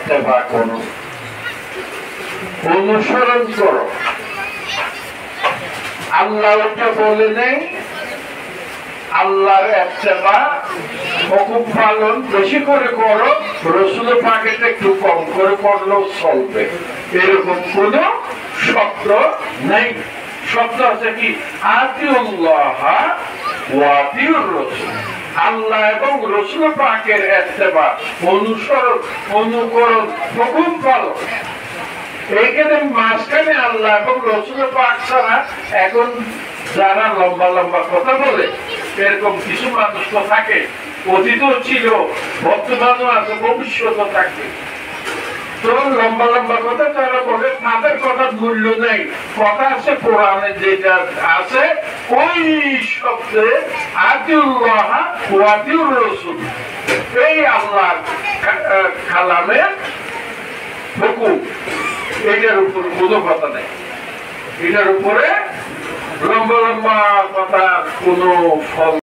ইত্তেবা করো, অনুসরণ করো। আল্লাহ ওটা বলে নেই, আল্লাহর ইত্তেবা হুকুম পালন বেশি করে করো, রাসূল পাকের একটু কম করে করলেও চলবে, এরকম কোন শব্দ নেই। শব্দ আছে কি আতিউল্লাহ ওয়া আতিউর রাসূল, আল্লাহ এবং রাসূল পাকের ইত্তেবা, অনুসরণ, অনুকরণ, হুকুম পালন। এইখানে মাঝখানে আল্লাহ এবং রাসূল পাক ছাড়া এখন যারা লম্বা লম্বা কথা বলে, এরকম কিছু মানুষ তো থাকে, অতীতও ছিল, বর্তমানও আছে, ভবিষ্যৎও থাকবে। তো লম্বা লম্বা কথা যারা বলে তাদের কথার মূল্য নেই। কথা আছে কোরআনে যেটা আছে, ওই শব্দে আতিউল্লাহ ওয়া আতিউর রাসূল, এই আল্লাহর কালামের হুকুম, এটার উপর কোনো কথা নেই। এটার উপরে লম্বা লম্বা কথা কোনো ফল